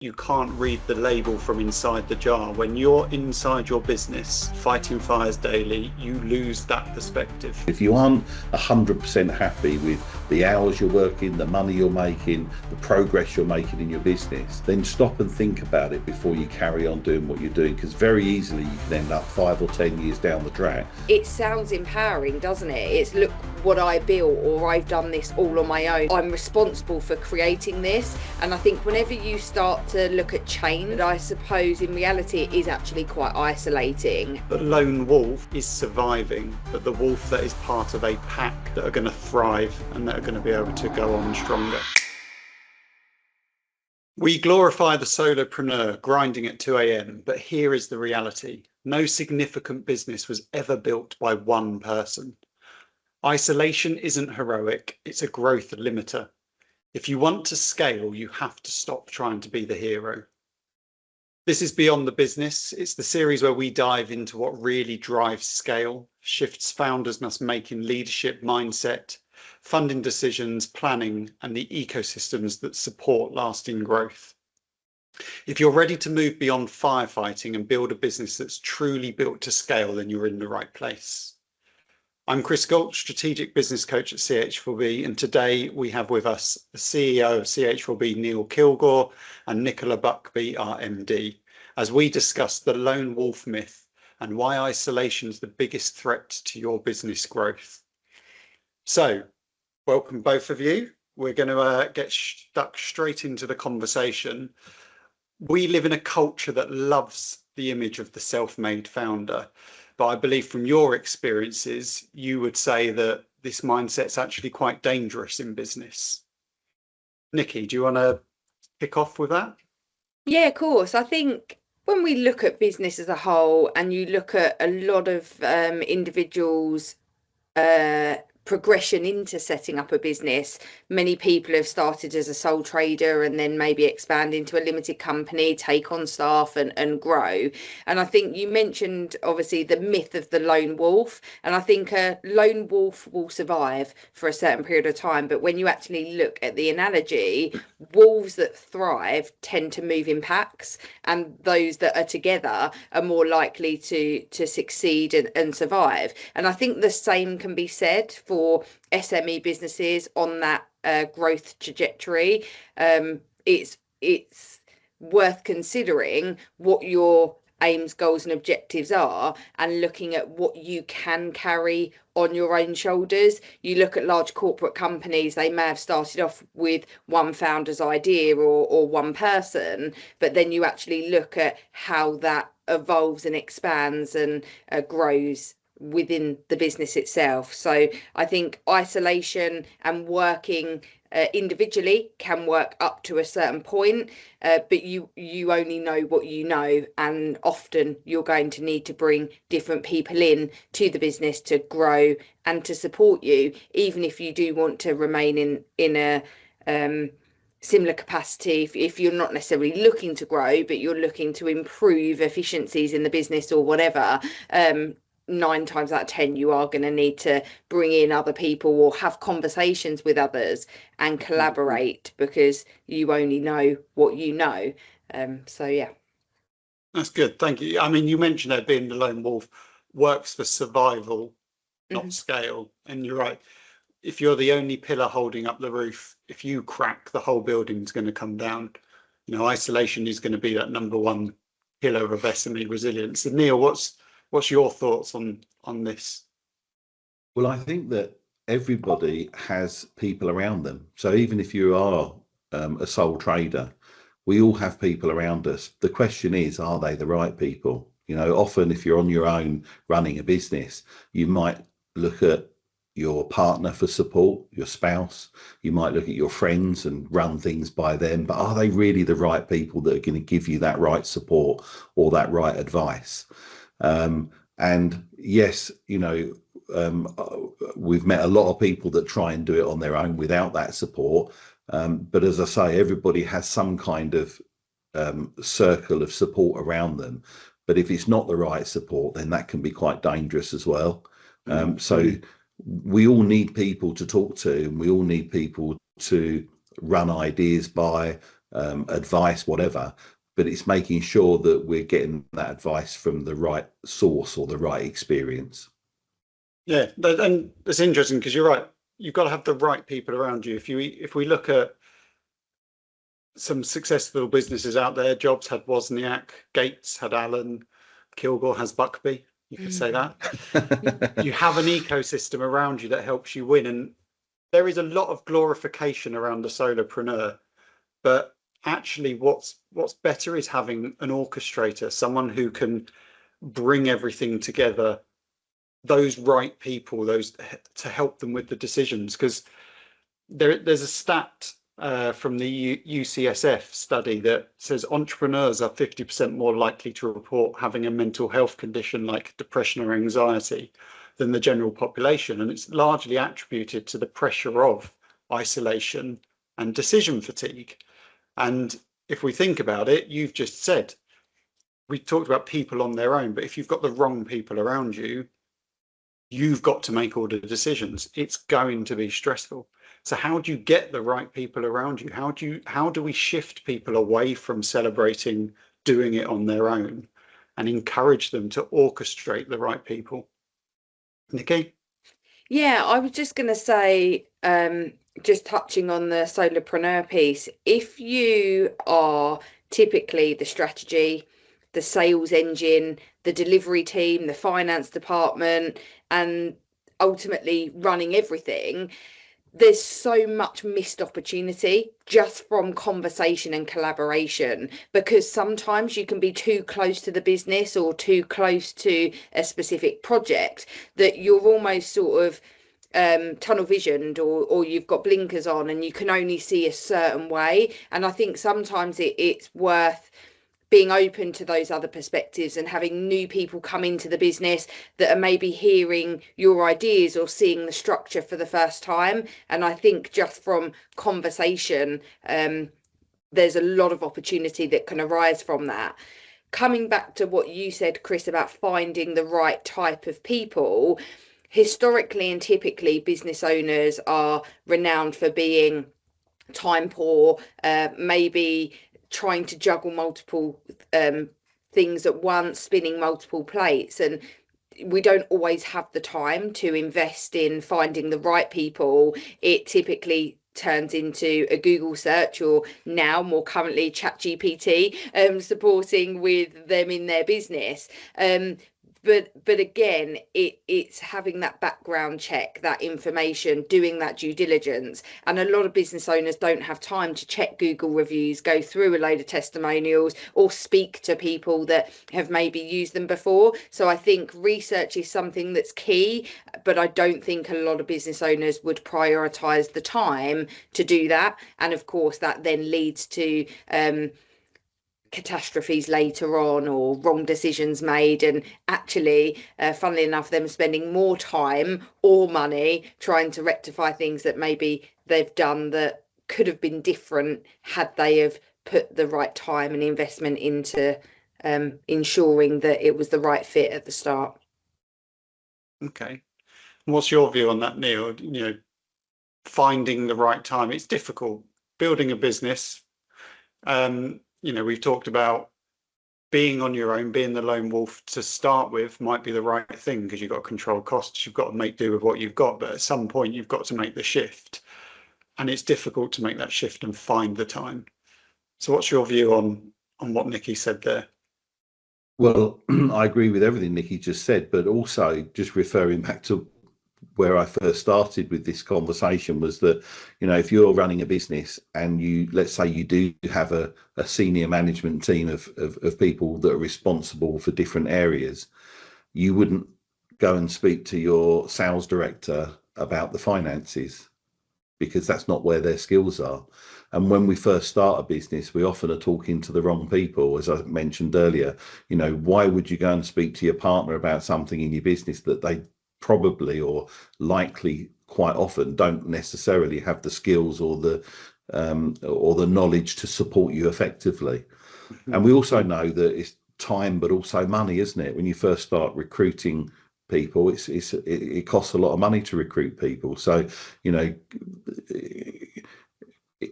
You can't read the label from inside the jar. When you're inside your business, fighting fires daily, you lose that perspective. If you aren't 100% happy with the hours you're working, the money you're making, the progress you're making in your business, then stop and think about it before you carry on doing what you're doing, because very easily you can end up 5 or 10 years down the track. It sounds empowering, doesn't it? It's look what I built, or I've done this all on my own. I'm responsible for creating this. And I think whenever you start to look at change, I suppose in reality it is actually quite isolating. The lone wolf is surviving, but the wolf that is part of a pack that are going to thrive and that are going to be able to go on stronger. We glorify the solopreneur grinding at 2 a.m, but here is the reality. No significant business was ever built by one person. Isolation isn't heroic, it's a growth limiter. If you want to scale, you have to stop trying to be the hero. This is Beyond the Business. It's the series where we dive into what really drives scale, shifts founders must make in leadership mindset, funding decisions, planning, and the ecosystems that support lasting growth. If you're ready to move beyond firefighting and build a business that's truly built to scale, then you're in the right place. I'm Gault, strategic business coach at CH4B, and today we have with us the CEO of CH4B, Neil Kilgour, and Nicola Buckby, our MD, as we discuss the lone wolf myth and why isolation is the biggest threat to your business growth. So, welcome both of you. We're going to get stuck straight into the conversation. We live in a culture that loves the image of the self-made founder. But I believe from your experiences, you would say that this mindset's actually quite dangerous in business. Nikki, do you want to kick off with that? Yeah, of course. I think when we look at business as a whole and you look at a lot of individuals' progression into setting up a business, many people have started as a sole trader and then maybe expand into a limited company, take on staff and grow. And I think you mentioned obviously the myth of the lone wolf, and I think a lone wolf will survive for a certain period of time, but when you actually look at the analogy, wolves that thrive tend to move in packs, and those that are together are more likely to succeed and survive. And I think the same can be said for SME businesses on that growth trajectory. It's worth considering what your aims, goals and objectives are, and looking at what you can carry on your own shoulders. You look at large corporate companies, they may have started off with one founder's idea or one person, but then you actually look at how that evolves and expands and grows within the business itself. So I think isolation and working individually can work up to a certain point, but you only know what you know, and often you're going to need to bring different people in to the business to grow and to support you, even if you do want to remain in a similar capacity. If you're not necessarily looking to grow, but you're looking to improve efficiencies in the business or whatever, 9 times out of 10 you are going to need to bring in other people or have conversations with others and collaborate, because you only know what you know. So yeah, That's good, thank you. I mean, you mentioned that being the lone wolf works for survival, not scale, and you're right. If you're the only pillar holding up the roof, if you crack, the whole building's going to come down. You know, isolation is going to be that number one pillar of SME resilience. And Neil, what's your thoughts on this? Well, I think that everybody has people around them. So even if you are a sole trader, we all have people around us. The question is, are they the right people? You know, often if you're on your own running a business, you might look at your partner for support, your spouse. You might look at your friends and run things by them, but are they really the right people that are going to give you that right support or that right advice? And yes, you know, we've met a lot of people that try and do it on their own without that support. But as I say, everybody has some kind of circle of support around them. But if it's not the right support, then that can be quite dangerous as well. So we all need people to talk to, and we all need people to run ideas by, advice, whatever. But it's making sure that we're getting that advice from the right source or the right experience. Yeah, and it's interesting because you're right. You've got to have the right people around you. If we look at some successful businesses out there, Jobs had Wozniak, Gates had Allen, Kilgour has Buckby. You could say that. You have an ecosystem around you that helps you win, and there is a lot of glorification around the solopreneur, but actually what's better is having an orchestrator, someone who can bring everything together, those right people, those to help them with the decisions. Because there's a stat from the UCSF study that says entrepreneurs are 50% more likely to report having a mental health condition like depression or anxiety than the general population, and it's largely attributed to the pressure of isolation and decision fatigue. And if we think about it, you've just said, we talked about people on their own, but if you've got the wrong people around you, you've got to make all the decisions. It's going to be stressful. So how do you get the right people around you? How do we shift people away from celebrating doing it on their own and encourage them to orchestrate the right people? Nikki? Yeah, I was just going to say, just touching on the solopreneur piece, if you are typically the strategy, the sales engine, the delivery team, the finance department, and ultimately running everything, there's so much missed opportunity just from conversation and collaboration, because sometimes you can be too close to the business or too close to a specific project that you're almost sort of tunnel visioned, or you've got blinkers on and you can only see a certain way. And I think sometimes it's worth being open to those other perspectives and having new people come into the business that are maybe hearing your ideas or seeing the structure for the first time. And I think just from conversation, there's a lot of opportunity that can arise from that. Coming back to what you said, Chris, about finding the right type of people, historically and typically business owners are renowned for being time poor, maybe trying to juggle multiple things at once, spinning multiple plates, and we don't always have the time to invest in finding the right people. It typically turns into a Google search, or now more currently ChatGPT, supporting with them in their business. But again, it's having that background check, that information, doing that due diligence. And a lot of business owners don't have time to check Google reviews, go through a load of testimonials, or speak to people that have maybe used them before. So I think research is something that's key, but I don't think a lot of business owners would prioritize the time to do that. And of course, that then leads to catastrophes later on, or wrong decisions made, and actually funnily enough, them spending more time or money trying to rectify things that maybe they've done that could have been different had they have put the right time and investment into ensuring that it was the right fit at the start. Okay. What's your view on that, Neil? Finding the right time. It's difficult building a business. We've talked about being on your own, being the lone wolf to start with might be the right thing because you've got to control costs, you've got to make do with what you've got, but at some point you've got to make the shift, and it's difficult to make that shift and find the time. So what's your view on what Nikki said there? Well, I agree with everything Nikki just said, but also just referring back to where I first started with this conversation was that, if you're running a business and let's say you do have a senior management team of people that are responsible for different areas, you wouldn't go and speak to your sales director about the finances, because that's not where their skills are. And when we first start a business, we often are talking to the wrong people. As I mentioned earlier, why would you go and speak to your partner about something in your business that they probably or likely quite often don't necessarily have the skills or the knowledge to support you effectively? Mm-hmm. And we also know that it's time, but also money, isn't it? When you first start recruiting people, it costs a lot of money to recruit people. So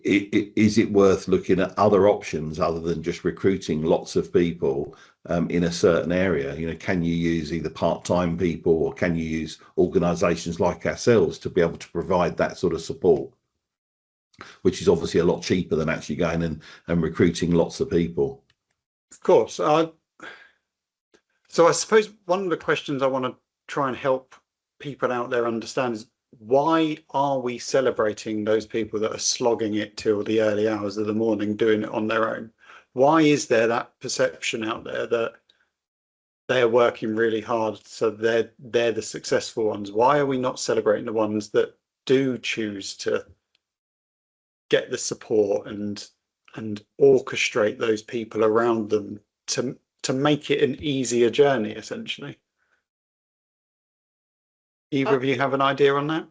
is it worth looking at other options other than just recruiting lots of people in a certain area? You know, can you use either part-time people, or can you use organisations like ourselves to be able to provide that sort of support, which is obviously a lot cheaper than actually going and recruiting lots of people. Of course. So I suppose one of the questions I want to try and help people out there understand is, why are we celebrating those people that are slogging it till the early hours of the morning doing it on their own? Why is there that perception out there that they're working really hard, so they're the successful ones? Why are we not celebrating the ones that do choose to get the support and orchestrate those people around them to make it an easier journey, essentially? Either of you have an idea on that?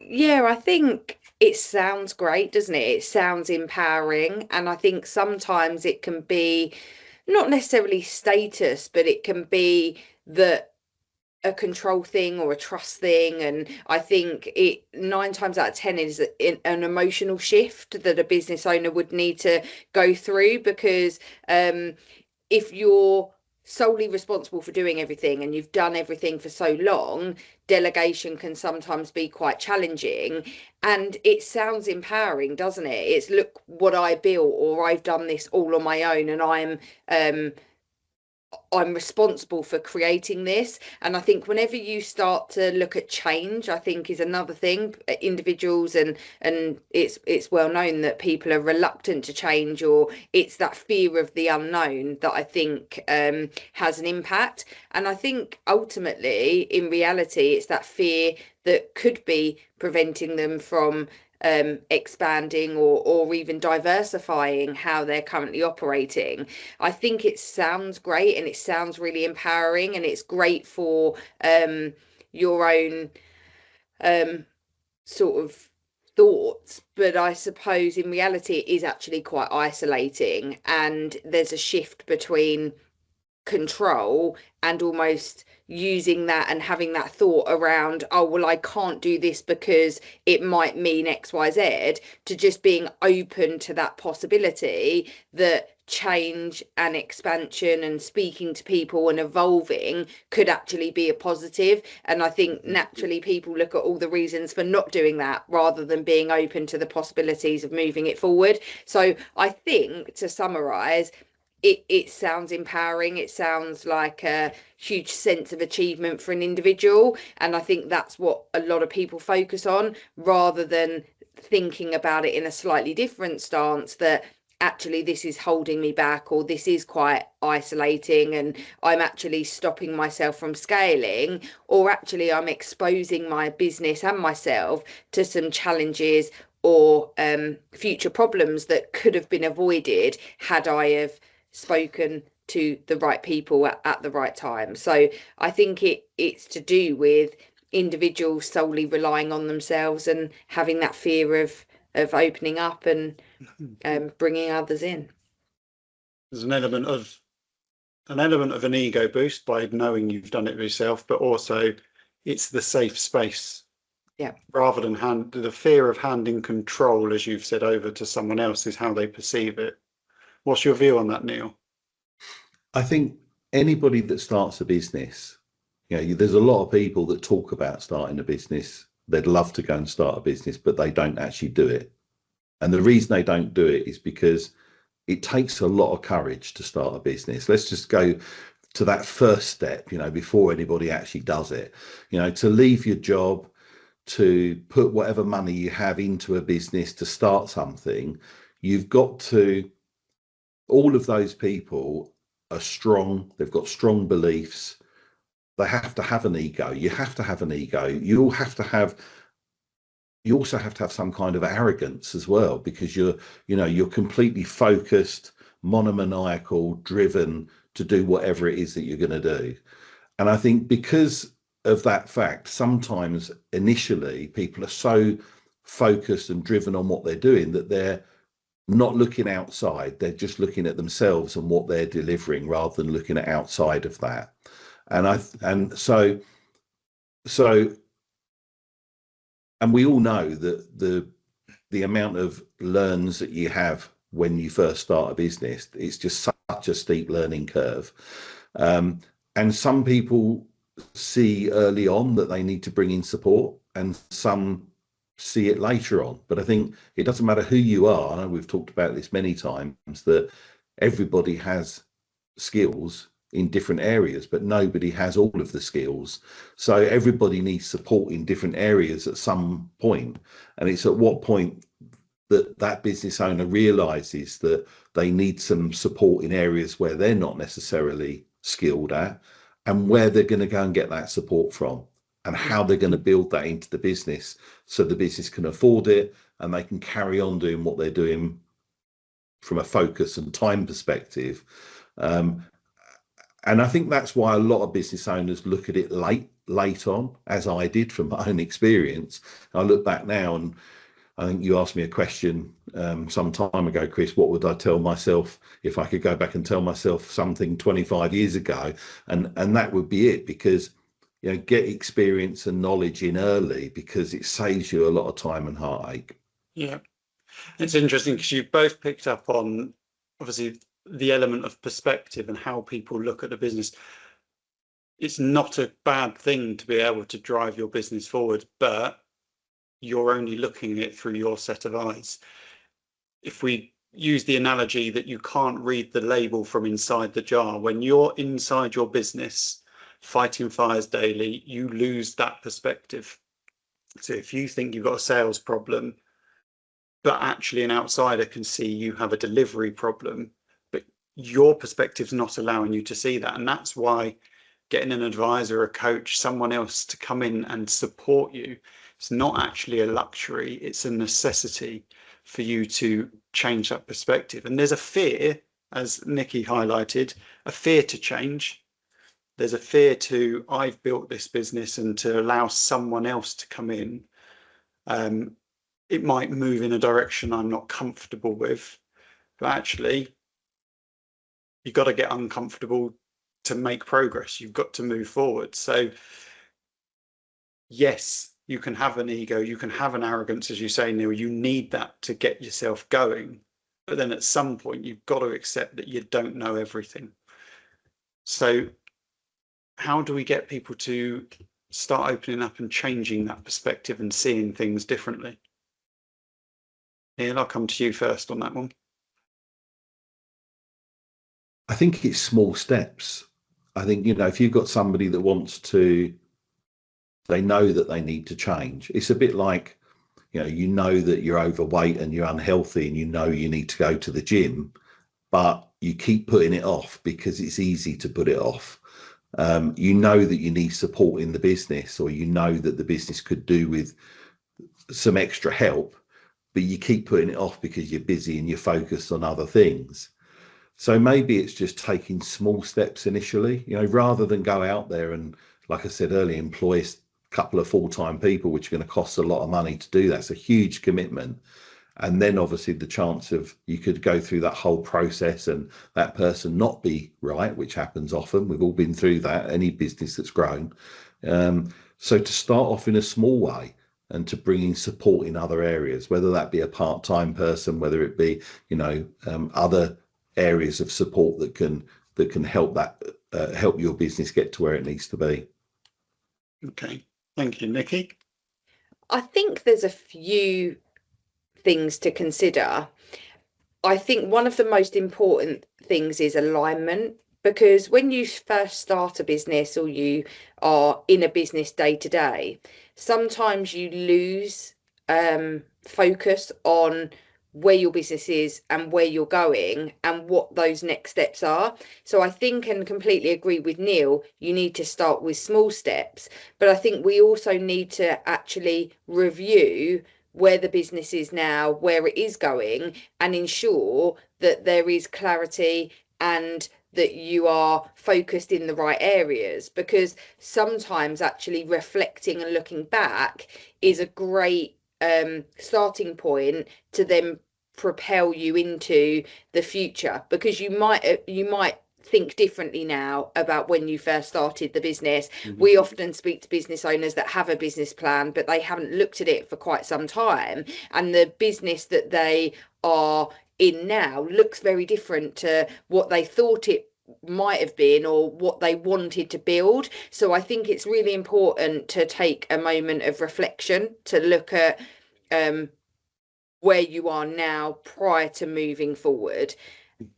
Yeah, I think it sounds great, doesn't it? It sounds empowering. And I think sometimes it can be not necessarily status, but it can be that a control thing or a trust thing. And I think it 9 times out of 10 is an emotional shift that a business owner would need to go through, because if you're solely responsible for doing everything and you've done everything for so long, delegation can sometimes be quite challenging. And it sounds empowering, doesn't it? It's, look what I built, or I've done this all on my own, and I'm responsible for creating this. And I think whenever you start to look at change, I think is another thing, individuals, and it's well known that people are reluctant to change, or it's that fear of the unknown that I think has an impact. And I think ultimately, in reality, it's that fear that could be preventing them from expanding or even diversifying how they're currently operating. I think it sounds great, and it sounds really empowering, and it's great for your own sort of thoughts, but I suppose in reality it is actually quite isolating, and there's a shift between control and almost using that and having that thought around, oh well, I can't do this because it might mean XYZ, to just being open to that possibility that change and expansion and speaking to people and evolving could actually be a positive. And I think naturally people look at all the reasons for not doing that rather than being open to the possibilities of moving it forward. So I think, to summarize, it sounds empowering. It sounds like a huge sense of achievement for an individual, and I think that's what a lot of people focus on, rather than thinking about it in a slightly different stance, that actually this is holding me back, or this is quite isolating and I'm actually stopping myself from scaling, or actually I'm exposing my business and myself to some challenges or future problems that could have been avoided had I have spoken to the right people at the right time. So I think it's to do with individuals solely relying on themselves and having that fear of opening up and bringing others in. There's an element of an ego boost by knowing you've done it yourself, but also it's the safe space. Yeah. Rather than the fear of handing control, as you've said, over to someone else is how they perceive it. What's your view on that, Neil? I think anybody that starts a business, you know, there's a lot of people that talk about starting a business. They'd love to go and start a business, but they don't actually do it. And the reason they don't do it is because it takes a lot of courage to start a business. Let's just go to that first step, you know, before anybody actually does it. You know, to leave your job, to put whatever money you have into a business to start something, you've got to, all of those people are strong. They've got strong beliefs. They have to have an ego. You have to have an ego. You also have to have some kind of arrogance as well, because you're completely focused, monomaniacal, driven to do whatever it is that you're going to do. And I think because of that fact, sometimes initially people are so focused and driven on what they're doing that they're not looking outside. They're just looking at themselves and what they're delivering rather than looking at outside of that. And so and we all know that the amount of learns that you have when you first start a business, it's just such a steep learning curve. And some people see early on that they need to bring in support, and some see it later on. But I think it doesn't matter who you are. I know we've talked about this many times, that everybody has skills in different areas, but nobody has all of the skills. So everybody needs support in different areas at some point. And it's at what point that business owner realizes that they need some support in areas where they're not necessarily skilled at, and where they're going to go and get that support from, and how they're going to build that into the business so the business can afford it and they can carry on doing what they're doing from a focus and time perspective. And I think that's why a lot of business owners look at it late on, as I did from my own experience. I look back now, and I think you asked me a question some time ago, Chris, what would I tell myself if I could go back and tell myself something 25 years ago? And that would be it, because, you know, get experience and knowledge in early, because it saves you a lot of time and heartache. Yeah, it's interesting because you've both picked up on, obviously, the element of perspective and how people look at the business. It's not a bad thing to be able to drive your business forward, but you're only looking at it through your set of eyes. If we use the analogy that you can't read the label from inside the jar, when you're inside your business fighting fires daily, you lose that perspective. So if you think you've got a sales problem, but actually an outsider can see you have a delivery problem, but your perspective's not allowing you to see that. And that's why getting an advisor, a coach, someone else to come in and support you, it's not actually a luxury, it's a necessity for you to change that perspective. And there's a fear, as Nikki highlighted, a fear to change. There's a fear to, I've built this business, and to allow someone else to come in. It might move in a direction I'm not comfortable with, but actually you've got to get uncomfortable to make progress. You've got to move forward. So yes, you can have an ego, you can have an arrogance, as you say, Neil, you need that to get yourself going. But then at some point, you've got to accept that you don't know everything. So how do we get people to start opening up and changing that perspective and seeing things differently? Neil, I'll come to you first on that one. I think it's small steps. I think, you know, if you've got somebody that wants to, they know that they need to change. It's a bit like, you know that you're overweight and you're unhealthy, and you know you need to go to the gym, but you keep putting it off because it's easy to put it off. You know that you need support in the business, or you know that the business could do with some extra help, but you keep putting it off because you're busy and you're focused on other things. So maybe it's just taking small steps initially, rather than go out there and, like I said earlier, employ a couple of full-time people, which are going to cost a lot of money to do that. It's a huge commitment. And then obviously the chance of you could go through that whole process and that person not be right, which happens often. We've all been through that, any business that's grown. So to start off in a small way and to bring in support in other areas, whether that be a part-time person, whether it be, other areas of support that can help help your business get to where it needs to be. Okay, thank you, Nikki. I think there's a few things to consider. I think one of the most important things is alignment, because when you first start a business or you are in a business day to day, sometimes you lose focus on where your business is and where you're going and what those next steps are. So I think, and completely agree with Neil, you need to start with small steps, but I think we also need to actually review where the business is now, where it is going, and ensure that there is clarity and that you are focused in the right areas, because sometimes actually reflecting and looking back is a great starting point to then propel you into the future, because you might think differently now about when you first started the business. We often speak to business owners that have a business plan, but they haven't looked at it for quite some time, and the business that they are in now looks very different to what they thought it might have been or what they wanted to build. So I think it's really important to take a moment of reflection to look at where you are now prior to moving forward.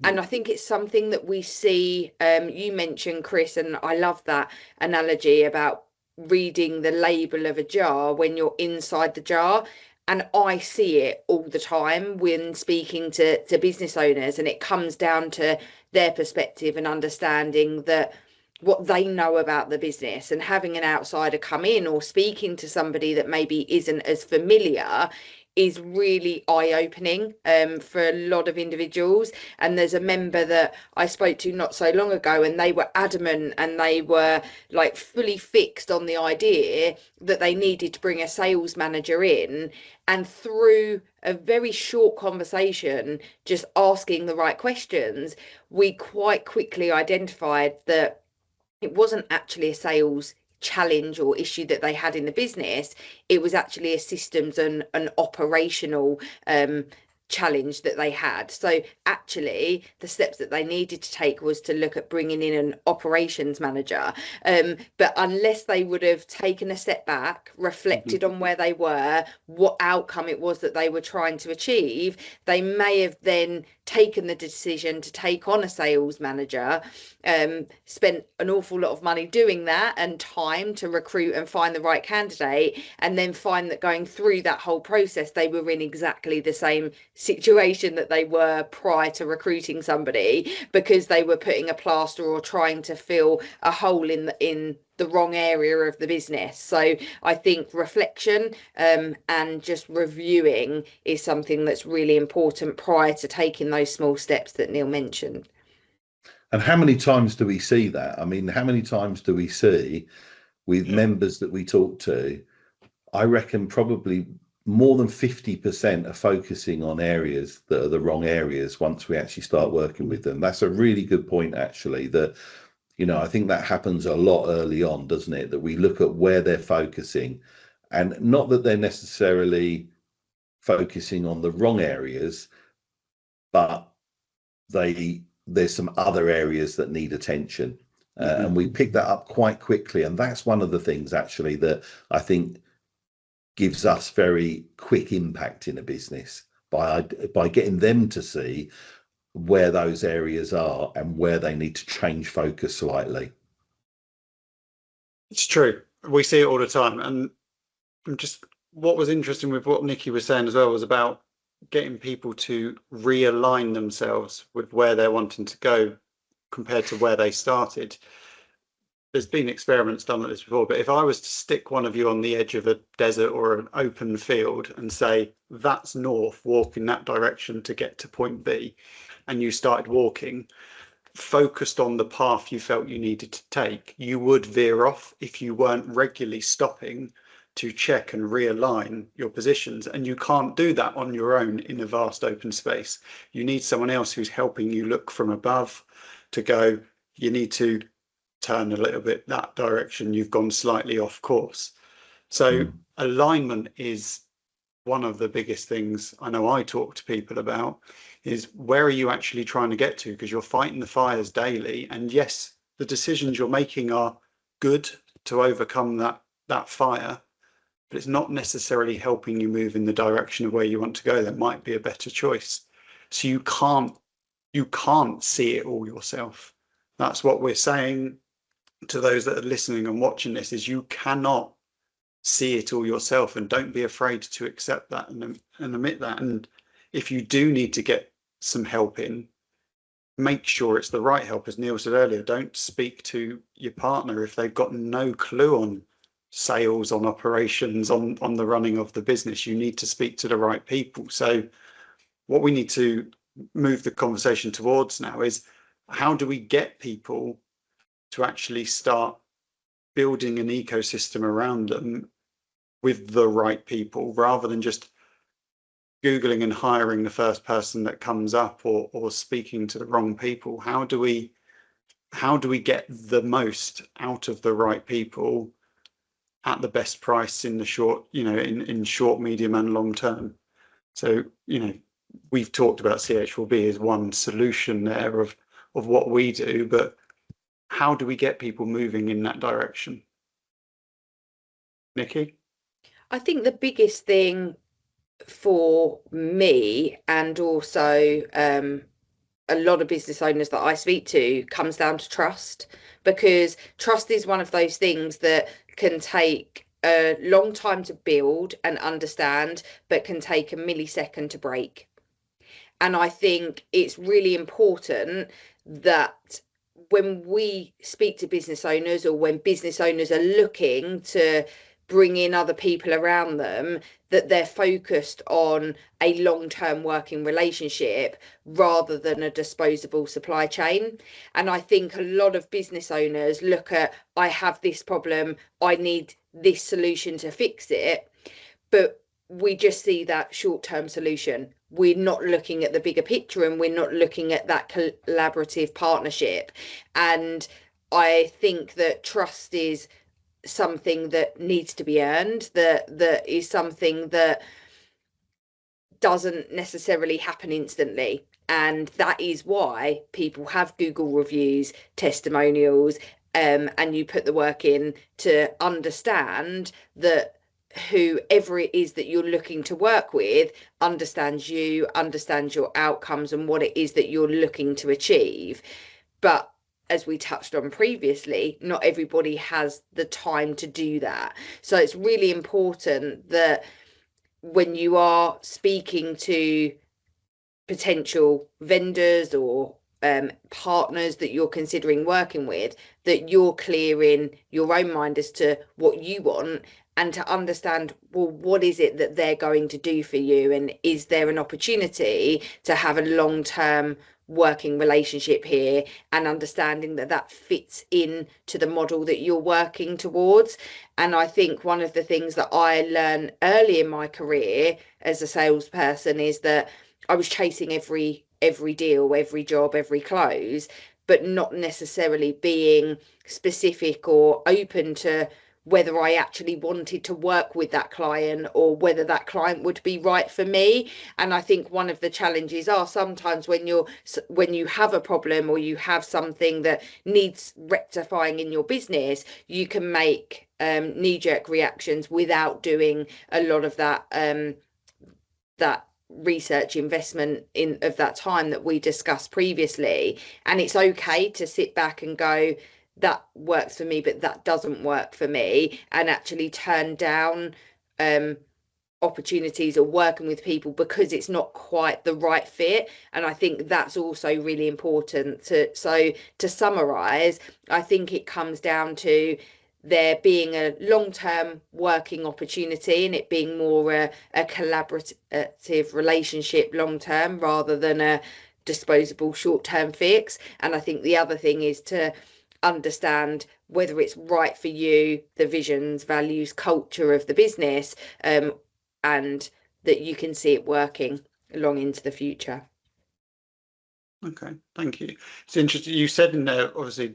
And I think it's something that we see, you mentioned, Chris, and I love that analogy about reading the label of a jar when you're inside the jar. And I see it all the time when speaking to business owners, and it comes down to their perspective and understanding that what they know about the business, and having an outsider come in or speaking to somebody that maybe isn't as familiar is really eye-opening for a lot of individuals. And there's a member that I spoke to not so long ago, and they were adamant and they were like fully fixed on the idea that they needed to bring a sales manager in. And through a very short conversation, just asking the right questions, we quite quickly identified that it wasn't actually a sales challenge or issue that they had in the business. It was actually a systems and an operational challenge that they had. So actually the steps that they needed to take was to look at bringing in an operations manager, but unless they would have taken a step back, reflected on where they were, what outcome it was that they were trying to achieve, they may have then taken the decision to take on a sales manager, spent an awful lot of money doing that and time to recruit and find the right candidate, and then find that going through that whole process they were in exactly the same situation that they were prior to recruiting somebody, because they were putting a plaster or trying to fill a hole in the wrong area of the business. So I think reflection and just reviewing is something that's really important prior to taking those small steps that Neil mentioned. And how many times do we see that? I mean, how many times do we see with members that we talk to? I reckon probably more than 50% are focusing on areas that are the wrong areas once we actually start working with them. That's a really good point, actually, that, you know, I think that happens a lot early on, doesn't it? That we look at where they're focusing, and not that they're necessarily focusing on the wrong areas, but there's some other areas that need attention. And we pick that up quite quickly. And that's one of the things, actually, that I think gives us very quick impact in a business, by getting them to see where those areas are and where they need to change focus slightly. It's true. We see it all the time. And just what was interesting with what Nikki was saying as well was about getting people to realign themselves with where they're wanting to go compared to where they started. There's been experiments done like this before, but if I was to stick one of you on the edge of a desert or an open field and say, that's north, walk in that direction to get to point B, and you started walking, focused on the path you felt you needed to take, you would veer off if you weren't regularly stopping to check and realign your positions. And you can't do that on your own in a vast open space. You need someone else who's helping you look from above to go, you need to turn a little bit that direction, you've gone slightly off course. So alignment is one of the biggest things I know I talk to people about, is where are you actually trying to get to? Because you're fighting the fires daily, and yes, the decisions you're making are good to overcome that fire, but it's not necessarily helping you move in the direction of where you want to go. There might be a better choice. So you can't see it all yourself. That's what we're saying to those that are listening and watching this, is you cannot see it all yourself, and don't be afraid to accept that and admit that. And if you do need to get some help in, make sure it's the right help. As Neil said earlier, don't speak to your partner if they've got no clue on sales, on operations, on the running of the business. You need to speak to the right people. So what we need to move the conversation towards now is, how do we get people to actually start building an ecosystem around them with the right people, rather than just Googling and hiring the first person that comes up, or speaking to the wrong people? How do we how do we get the most out of the right people at the best price in the short, in short, medium and long term? So, we've talked about CH4B as one solution there of what we do, but how do we get people moving in that direction? Nikki? I think the biggest thing for me, and also a lot of business owners that I speak to, comes down to trust, because trust is one of those things that can take a long time to build and understand, but can take a millisecond to break. And I think it's really important that when we speak to business owners, or when business owners are looking to bring in other people around them, that they're focused on a long-term working relationship rather than a disposable supply chain. And I think a lot of business owners look at, I have this problem, I need this solution to fix it, but we just see that short-term solution. We're not looking at the bigger picture, and we're not looking at that collaborative partnership. And I think that trust is something that needs to be earned, that is something that doesn't necessarily happen instantly. And that is why people have Google reviews, testimonials, and you put the work in to understand that whoever it is that you're looking to work with understands you, understands your outcomes and what it is that you're looking to achieve. But as we touched on previously, not everybody has the time to do that. So it's really important that when you are speaking to potential vendors or partners that you're considering working with, that you're clear in your own mind as to what you want, and to understand, well, what is it that they're going to do for you, and is there an opportunity to have a long-term working relationship here, and understanding that that fits in to the model that you're working towards. And I think one of the things that I learned early in my career as a salesperson is that I was chasing every deal, every job, every close, but not necessarily being specific or open to whether I actually wanted to work with that client, or whether that client would be right for me. And I think one of the challenges are sometimes when you have a problem, or you have something that needs rectifying in your business, you can make knee-jerk reactions without doing a lot of that research investment of that time that we discussed previously. And it's okay to sit back and go, that works for me, but that doesn't work for me, and actually turn down opportunities or working with people because it's not quite the right fit. And I think that's also really important. So to summarize, I think it comes down to there being a long-term working opportunity, and it being more a collaborative relationship long-term rather than a disposable short-term fix. And I think the other thing is to understand whether it's right for you, the visions, values, culture of the business, and that you can see it working long into the future. Okay, thank you. It's interesting. You said in there, obviously,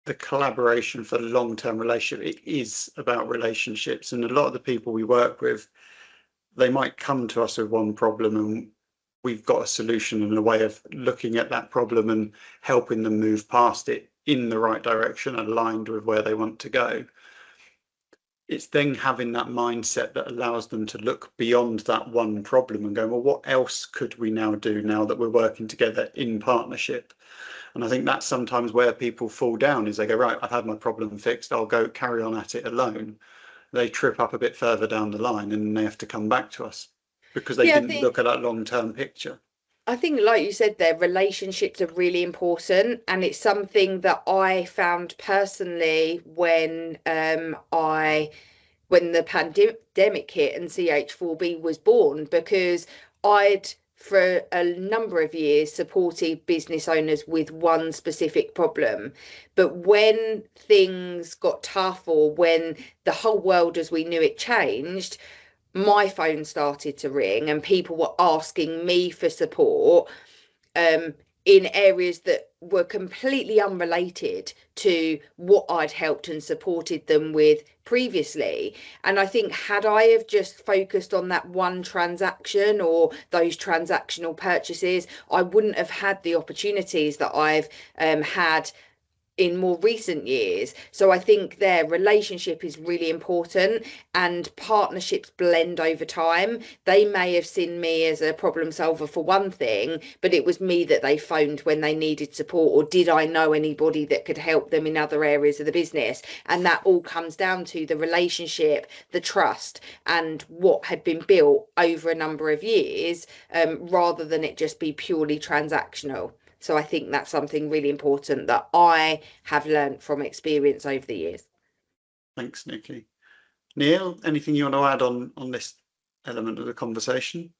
the collaboration for the long-term relationship, it is about relationships. And a lot of the people we work with, they might come to us with one problem, and we've got a solution and a way of looking at that problem and helping them move past it in the right direction, aligned with where they want to go. It's then having that mindset that allows them to look beyond that one problem and go, well, what else could we now do now that we're working together in partnership? And I think that's sometimes where people fall down, is they go, right, I've had my problem fixed, I'll go carry on at it alone. They trip up a bit further down the line, and they have to come back to us because they didn't look at that long-term picture. I think, like you said there, relationships are really important, and it's something that I found personally when the pandemic hit and CH4B was born, because I'd for a number of years supported business owners with one specific problem. But when things got tough, or when the whole world as we knew it changed, my phone started to ring and people were asking me for support in areas that were completely unrelated to what I'd helped and supported them with previously. And I think had I have just focused on that one transaction or those transactional purchases, I wouldn't have had the opportunities that I've had in more recent years. So I think their relationship is really important, and partnerships blend over time. They may have seen me as a problem solver for one thing, but it was me that they phoned when they needed support, or did I know anybody that could help them in other areas of the business? And that all comes down to the relationship, the trust, and what had been built over a number of years, rather than it just be purely transactional. So I think that's something really important that I have learned from experience over the years. Thanks, Nikki. Neil, anything you want to add on this element of the conversation?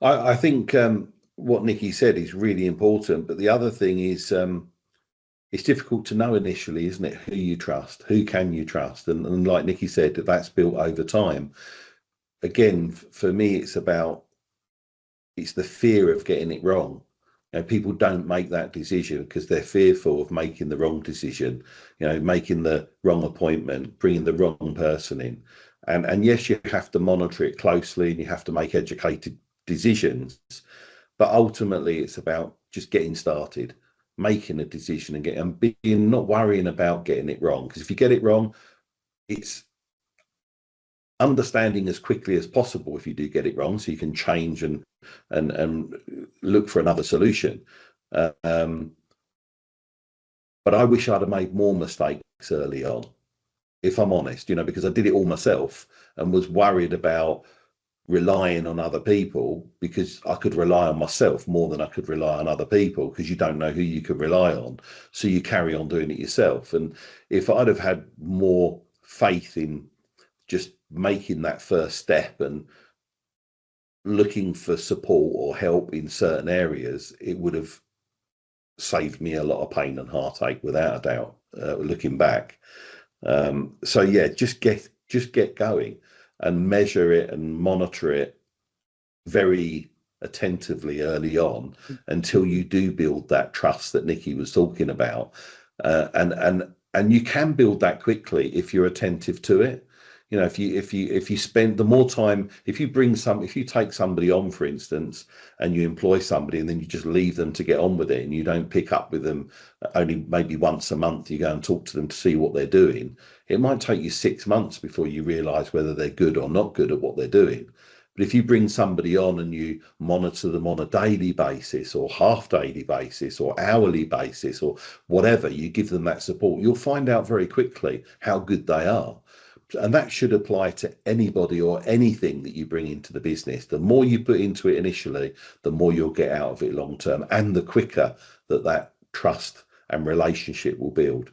I think what Nikki said is really important, but the other thing is it's difficult to know initially, isn't it, who you trust, who can you trust? And like Nikki said, that's built over time. Again, for me, it's the fear of getting it wrong. People don't make that decision because they're fearful of making the wrong decision, making the wrong appointment, bringing the wrong person in. And yes, you have to monitor it closely and you have to make educated decisions. But ultimately, it's about just getting started, making a decision and being not worrying about getting it wrong. Because if you get it wrong, it's understanding as quickly as possible if you do get it wrong, so you can change and look for another solution. But I wish I'd have made more mistakes early on, if I'm honest, because I did it all myself and was worried about relying on other people, because I could rely on myself more than I could rely on other people, because you don't know who you could rely on. So you carry on doing it yourself. And if I'd have had more faith in just making that first step and looking for support or help in certain areas, it would have saved me a lot of pain and heartache, without a doubt, looking back. So yeah, just get going and measure it and monitor it very attentively early on until you do build that trust that Nikki was talking about. And you can build that quickly if you're attentive to it. If you spend the more time, if you take somebody on, for instance, and you employ somebody and then you just leave them to get on with it and you don't pick up with them only maybe once a month, you go and talk to them to see what they're doing, it might take you 6 months before you realize whether they're good or not good at what they're doing. But if you bring somebody on and you monitor them on a daily basis or half daily basis or hourly basis or whatever, you give them that support, you'll find out very quickly how good they are. And that should apply to anybody or anything that you bring into the business. The more you put into it initially, the more you'll get out of it long term, and the quicker that trust and relationship will build.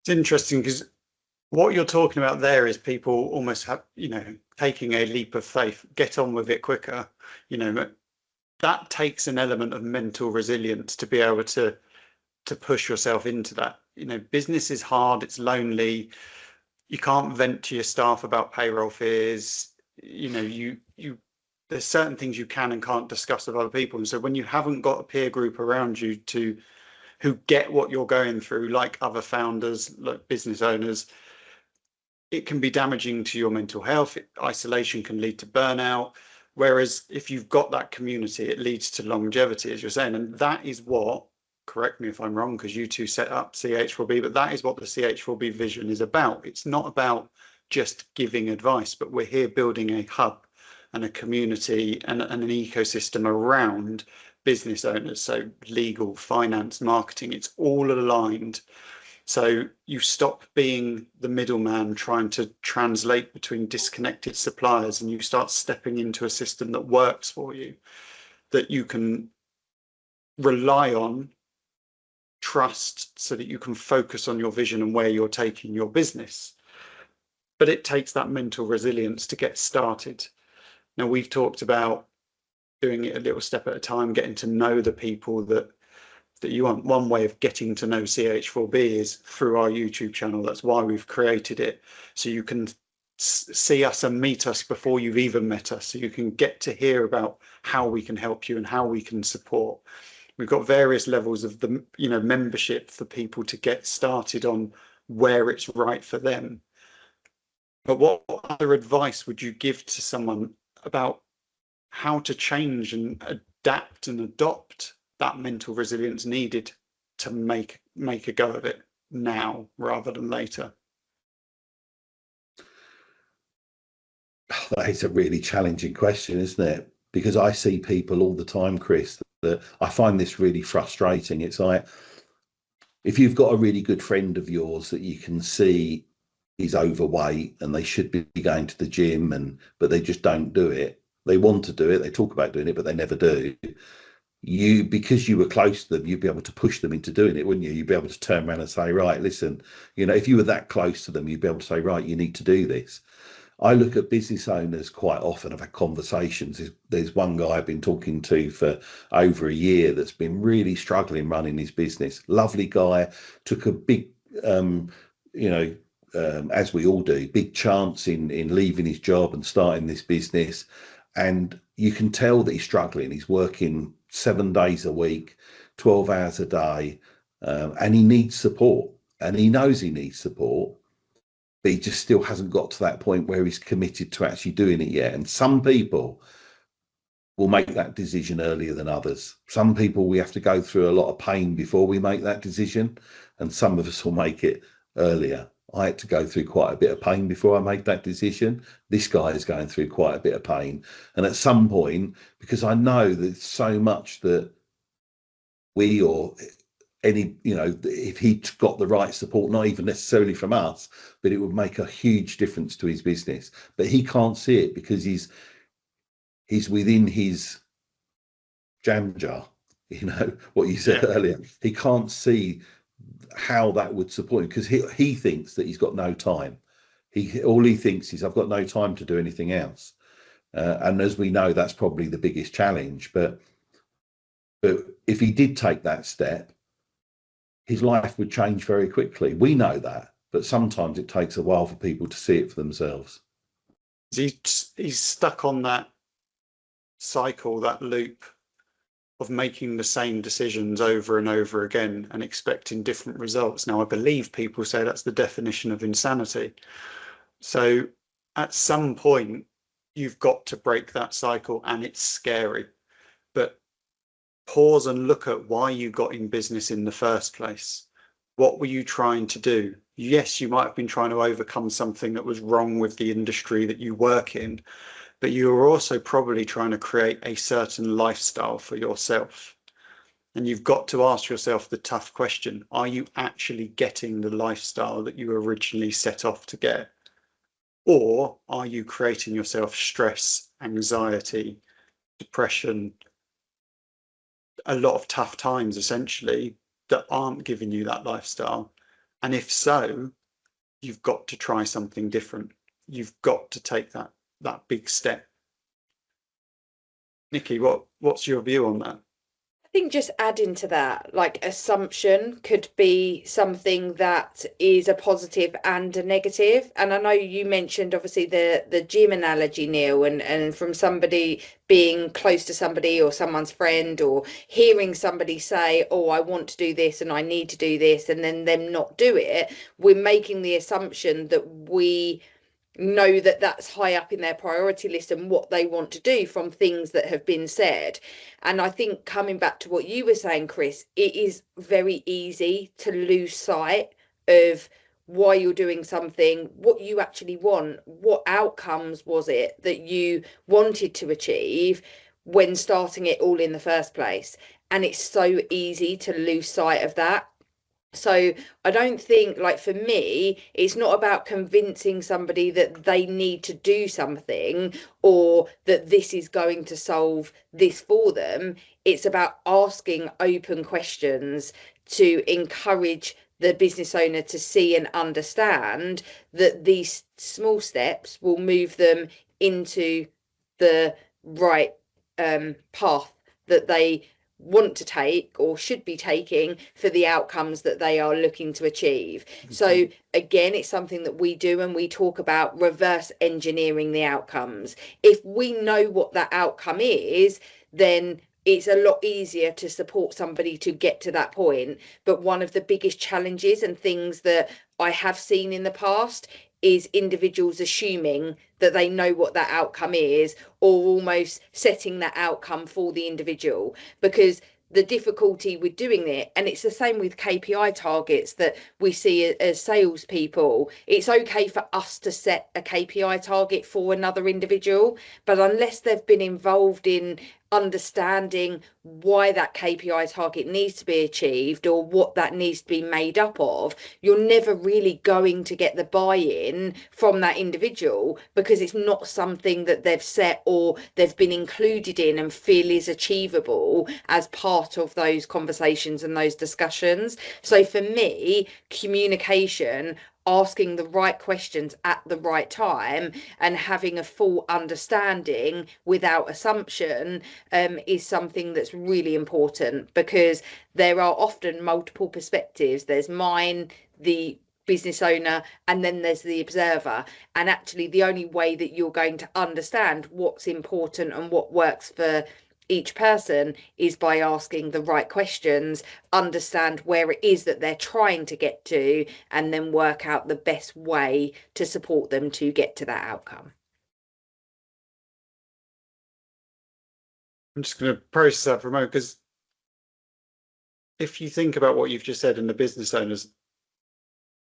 It's interesting because what you're talking about there is people almost have, taking a leap of faith, get on with it quicker. That takes an element of mental resilience to be able to push yourself into that. Business is hard, it's lonely. You can't vent to your staff about payroll fears. There's certain things you can and can't discuss with other people. And so when you haven't got a peer group around you who get what you're going through, like other founders, like business owners, it can be damaging to your mental health. Isolation can lead to burnout. Whereas if you've got that community, it leads to longevity, as you're saying. And that is what, correct me if I'm wrong, because you two set up CH4B, but that is what the CH4B vision is about. It's not about just giving advice, but we're here building a hub and a community and an ecosystem around business owners. So legal, finance, marketing, it's all aligned. So you stop being the middleman trying to translate between disconnected suppliers, and you start stepping into a system that works for you, that you can rely on, trust, so that you can focus on your vision and where you're taking your business. But it takes that mental resilience to get started. Now, we've talked about doing it a little step at a time, getting to know the people that you want. One way of getting to know CH4B is through our YouTube channel. That's why we've created it, so you can see us and meet us before you've even met us, so you can get to hear about how we can help you and how we can support. We've got various levels of the membership for people to get started on where it's right for them. But what other advice would you give to someone about how to change and adapt and adopt that mental resilience needed to make a go of it now rather than later? That is a really challenging question, isn't it? Because I see people all the time, Chris, that I find this really frustrating. It's like, if you've got a really good friend of yours that you can see is overweight and they should be going to the gym, but they just don't do it. They want to do it, they talk about doing it, but they never do. Because you were close to them, you'd be able to push them into doing it, wouldn't you? You'd be able to turn around and say, right, listen, if you were that close to them, you'd be able to say, right, you need to do this. I look at business owners quite often. I've had conversations. There's one guy I've been talking to for over a year that's been really struggling running his business. Lovely guy, took a big, as we all do, big chance in leaving his job and starting this business. And you can tell that he's struggling. He's working 7 days a week, 12 hours a day, and he needs support. And he knows he needs support, but he just still hasn't got to that point where he's committed to actually doing it yet. And some people will make that decision earlier than others. Some people, we have to go through a lot of pain before we make that decision, and some of us will make it earlier. I had to go through quite a bit of pain before I made that decision. This guy is going through quite a bit of pain. And at some point, because I know there's so much that we or any, if he got the right support, not even necessarily from us, but it would make a huge difference to his business. But he can't see it because he's within his jam jar, what you said earlier. He can't see how that would support him because he thinks that he's got no time. All he thinks is, I've got no time to do anything else. And as we know, that's probably the biggest challenge. But if he did take that step, his life would change very quickly. We know that, but sometimes it takes a while for people to see it for themselves. He's stuck on that cycle, that loop of making the same decisions over and over again and expecting different results. Now, I believe people say that's the definition of insanity. So at some point, you've got to break that cycle, and it's scary. But pause and look at why you got in business in the first place. What were you trying to do? Yes, you might have been trying to overcome something that was wrong with the industry that you work in, but you were also probably trying to create a certain lifestyle for yourself. And you've got to ask yourself the tough question: are you actually getting the lifestyle that you originally set off to get? Or are you creating yourself stress, anxiety, depression, a lot of tough times essentially that aren't giving you that lifestyle? And if so, you've got to try something different. You've got to take that big step. Nikki, what's your view on that? I think just adding to that, like, assumption could be something that is a positive and a negative. And I know you mentioned obviously the gym analogy, Neil, and from somebody being close to somebody or someone's friend, or hearing somebody say, oh, I want to do this and I need to do this, and then them not do it, we're making the assumption that we know that that's high up in their priority list and what they want to do from things that have been said. And I think, coming back to what you were saying, Chris, it is very easy to lose sight of why you're doing something, what you actually want, what outcomes was it that you wanted to achieve when starting it all in the first place. And it's so easy to lose sight of that. So I don't think, like, for me, it's not about convincing somebody that they need to do something or that this is going to solve this for them. It's about asking open questions to encourage the business owner to see and understand that these small steps will move them into the right path that they want to take or should be taking for the outcomes that they are looking to achieve. So again, it's something that we do, and we talk about reverse engineering the outcomes. If we know what that outcome is, then it's a lot easier to support somebody to get to that point. But one of the biggest challenges and things that I have seen in the past is individuals assuming that they know what that outcome is, or almost setting that outcome for the individual. Because the difficulty with doing it, and it's the same with KPI targets that we see as salespeople, it's okay for us to set a KPI target for another individual, but unless they've been involved in understanding why that KPI target needs to be achieved or what that needs to be made up of, you're never really going to get the buy-in from that individual, because it's not something that they've set or they've been included in and feel is achievable as part of those conversations and those discussions. So for me, communication, asking the right questions at the right time and having a full understanding without assumption is something that's really important, because there are often multiple perspectives. There's mine, the business owner, and then there's the observer, and actually the only way that you're going to understand what's important and what works for each person is by asking the right questions, understand where it is that they're trying to get to, and then work out the best way to support them to get to that outcome. I'm just going to process that for a moment, because if you think about what you've just said, and the business owners,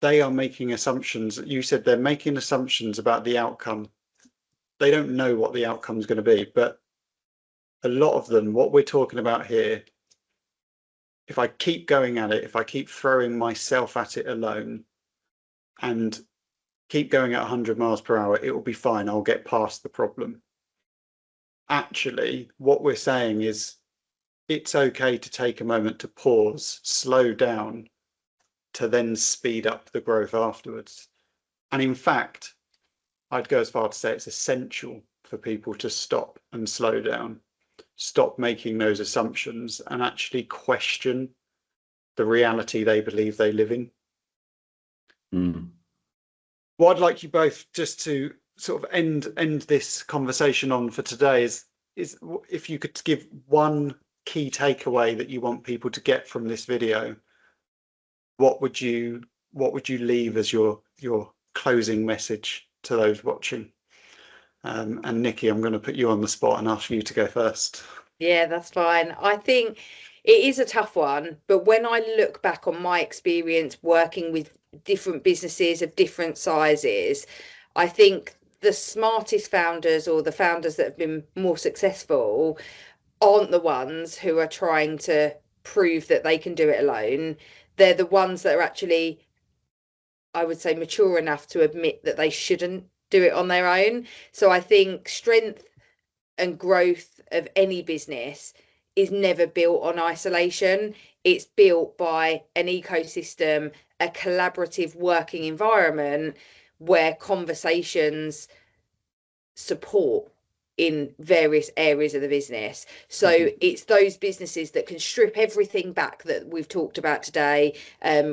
they are making assumptions. You said they're making assumptions about the outcome. They don't know what the outcome is going to be, but a lot of them, what we're talking about here, if I keep going at it, if I keep throwing myself at it alone and keep going at 100 miles per hour, it will be fine. I'll get past the problem. Actually, what we're saying is it's okay to take a moment to pause, slow down, to then speed up the growth afterwards. And in fact, I'd go as far to say it's essential for people to stop and slow down, stop making those assumptions, and actually question the reality they believe they live in. What I'd like you both just to sort of end this conversation on for today is if you could give one key takeaway that you want people to get from this video, what would you leave as your closing message to those watching? And Nikki, I'm going to put you on the spot and ask you to go first. Yeah, that's fine. I think it is a tough one, but when I look back on my experience working with different businesses of different sizes, I think the smartest founders, or the founders that have been more successful, aren't the ones who are trying to prove that they can do it alone. They're the ones that are actually, I would say, mature enough to admit that they shouldn't do it on their own. So I think strength and growth of any business is never built on isolation. It's built by an ecosystem, a collaborative working environment where conversations support in various areas of the business. So it's those businesses that can strip everything back that we've talked about today,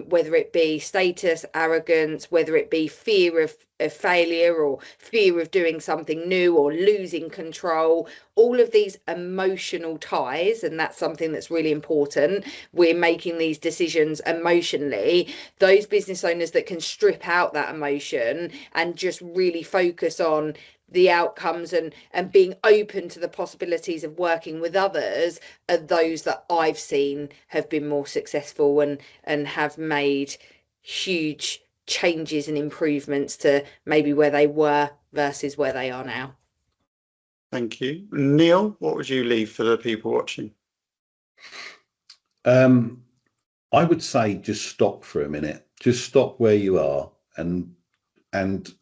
whether it be status, arrogance, whether it be fear of failure or fear of doing something new or losing control, all of these emotional ties, and that's something that's really important. We're making these decisions emotionally. Those business owners that can strip out that emotion and just really focus on the outcomes and being open to the possibilities of working with others are those that I've seen have been more successful and have made huge changes and improvements to maybe where they were versus where they are now. Thank you. Neil, what would you leave for the people watching? I would say just stop for a minute. Just stop where you are and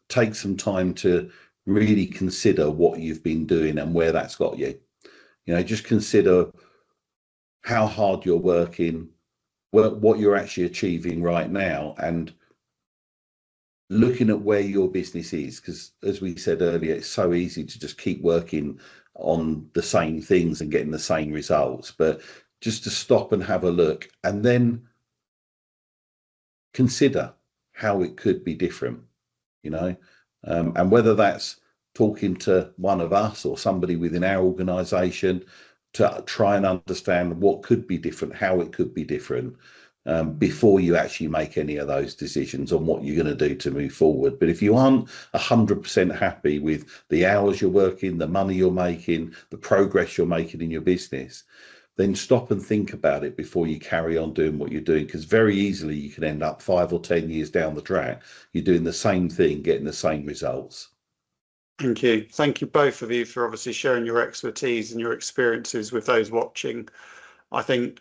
take some time to really consider what you've been doing and where that's got you. You know, just consider how hard you're working, what you're actually achieving right now, and looking at where your business is, because as we said earlier, it's so easy to just keep working on the same things and getting the same results. But just to stop and have a look, and then consider how it could be different, and whether that's talking to one of us or somebody within our organisation to try and understand what could be different, how it could be different, before you actually make any of those decisions on what you're going to do to move forward. But if you aren't 100% happy with the hours you're working, the money you're making, the progress you're making in your business, then stop and think about it before you carry on doing what you're doing, because very easily you can end up 5 or 10 years down the track, you're doing the same thing, getting the same results. Thank you. Thank you both of you for obviously sharing your expertise and your experiences with those watching. I think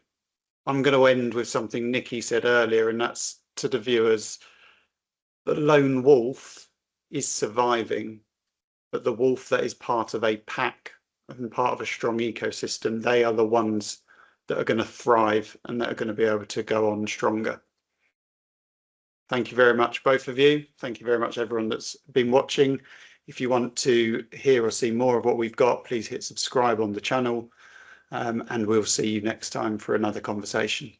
I'm going to end with something Nikki said earlier, and that's to the viewers. The lone wolf is surviving, but the wolf that is part of a pack and part of a strong ecosystem, they are the ones that are going to thrive and that are going to be able to go on stronger. Thank you very much, both of you. Thank you very much, everyone that's been watching. If you want to hear or see more of what we've got, please hit subscribe on the channel, and we'll see you next time for another conversation.